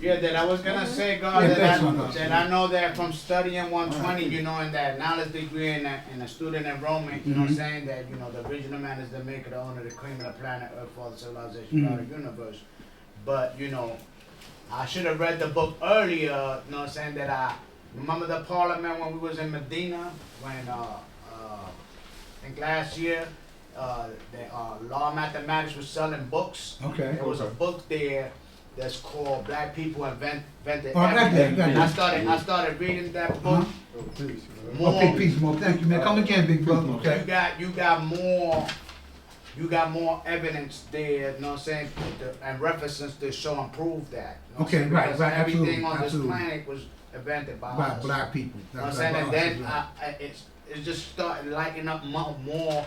Yeah, that I was gonna say, God, that I know that from studying 120, you know, in that knowledge degree in the student enrollment, you know what I'm saying, that, you know, the original man is the maker, the owner, the cream of the planet, earth, father, civilization, God, the universe. But, you know, I should have read the book earlier, you know what I'm saying, that I remember the parliament when we was in Medina, when, I think last year, the Law of Mathematics was selling books. Okay. There was a book there that's called Black People Invented Oh, Everything. that. I started reading that book. Okay, peace, more. Thank you, man. Come again, big brother. Okay. You got more evidence there, you know what I'm saying, and references to show and prove that. You know Okay, right, everything on absolutely. this planet was invented by By us. black people. You know what I'm saying? And then it just started lighting up more,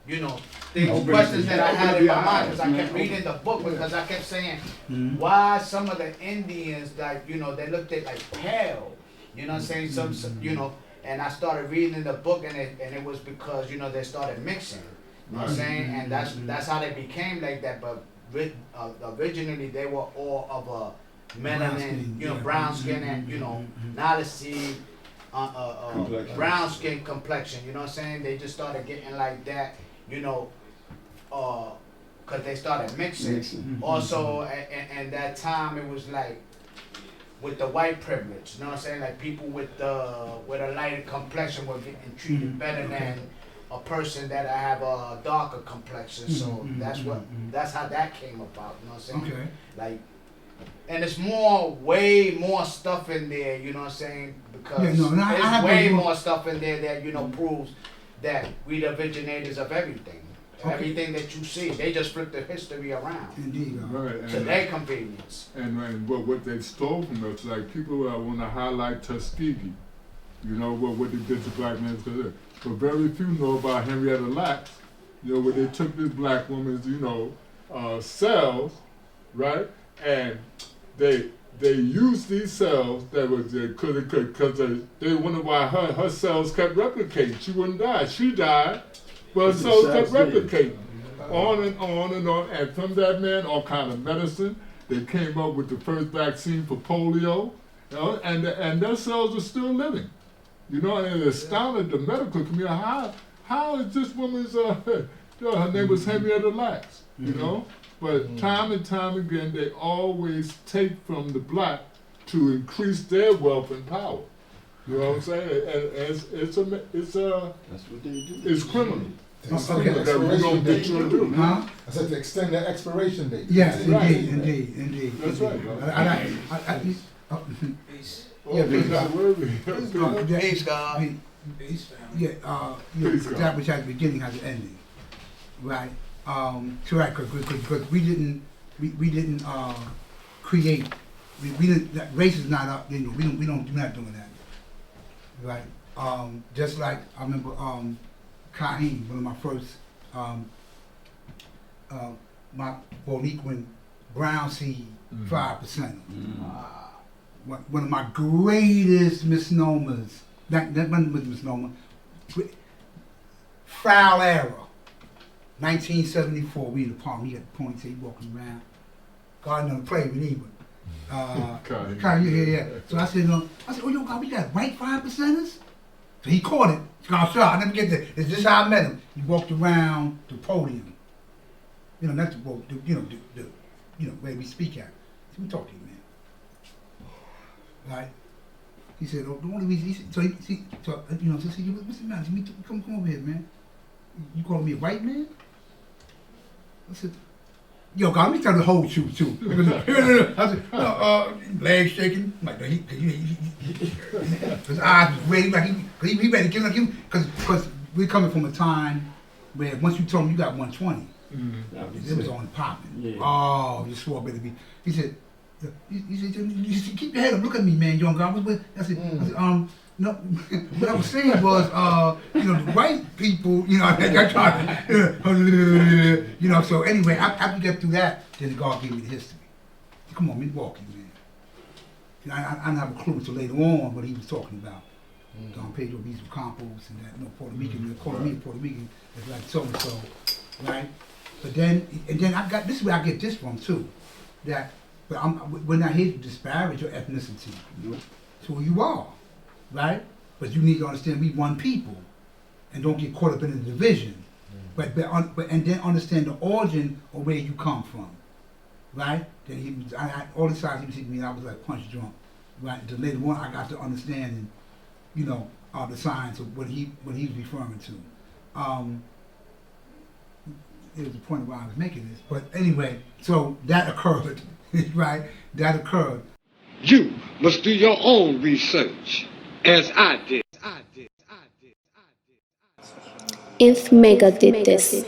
you know, things, questions that I had in my mind, because I kept reading the book, because I kept saying, why some of the Indians, like, you know, they looked at like pale, you know what I'm saying, some you know, and I started reading the book, and it was because, you know, they started mixing, you know what I'm saying, and that's how they became like that, but originally they were all of a melanin, you know, brown skin, and, you know, not a seed, brown skin complexion, you know what I'm saying? They just started getting like that, you know, cause they started mixing. Also, and that time it was like with the white privilege, you know what I'm saying? Like people with a lighter complexion were getting treated better than a person that have a darker complexion. So that's how that came about, you know what I'm saying? Okay. Like, and it's way more stuff in there, you know what I'm saying? Because there's way more stuff in there that, you know, proves that we the originators of everything. Okay. Everything that you see, they just flip the history around. Indeed. Right. To their convenience. And what they stole from us, like people want to highlight Tuskegee, you know, what they did to black men. But very few know about Henrietta Lacks, you know, where they took this black woman's, you know, cells, right? And they used these cells that was because they wondered why her cells kept replicating. She wouldn't die. She died, but her cells kept replicating. On and on and on. And from that, man, all kind of medicine. They came up with the first vaccine for polio, you know, and their cells are still living. You know, and it astounded the medical community. How is this woman's you know, her name was Henrietta Lacks, you know? But time and time again, they always take from the black to increase their wealth and power. You know what I'm saying? And it's that's what they do. It's criminal. Okay. That we don't get you to do. I said to extend the expiration date. Yes, Right. indeed. That's right. Peace. Yeah, Peace, God. That which has a beginning has an ending, right? Correct, because we didn't create. We didn't. That race is not up. You know, we're not doing that, right? Just like I remember, Kaheem, one of my first, my Boniquan brown seed 5%. One of my greatest misnomers. That one was a misnomer. Foul error. 1974, we in the park, he had the ponytail walking around. God never played with either. Kyle, you hear that? So I said, oh, yo, God, we got white 5%ers? So he caught it. I never get that. It's just how I met him. He walked around the podium. You know, not the where we speak at. So we talk to you, man. Right? He said, oh, the only reason, he said, so what's the matter? He said, come over here, man. You calling me a white man? I said, yo, God, let me tell the whole truth, too. I said, legs shaking. I'm like, his eyes was ready, like he ready to give him, because we're coming from a time where once you told him you got 120, it was on popping. Yeah. Oh, you swore better be. He said, keep your head up, look at me, man, young guy. I said, no, what I was saying was, the white people, so anyway, after you get through that, then God gave me the history. Come on, Milwaukee, man. I didn't have a clue until later on what he was talking about. Don Pedro Visa Campos and that, Puerto Rican, Puerto Rican, it's like so-and-so, right? But then I got, this is where I get this from too, that But we're not here to disparage your ethnicity. It's who you are, right? But you need to understand we one people, and don't get caught up in the division. But and then understand the origin of where you come from, right? Then all the sides he was teaching me, I was like punch drunk, right? Until later on, I got to understanding, the science of what he was referring to. There was a point where I was making this, but anyway, so that occurred, right? That occurred. You must do your own research, as I did. If Mecca did this.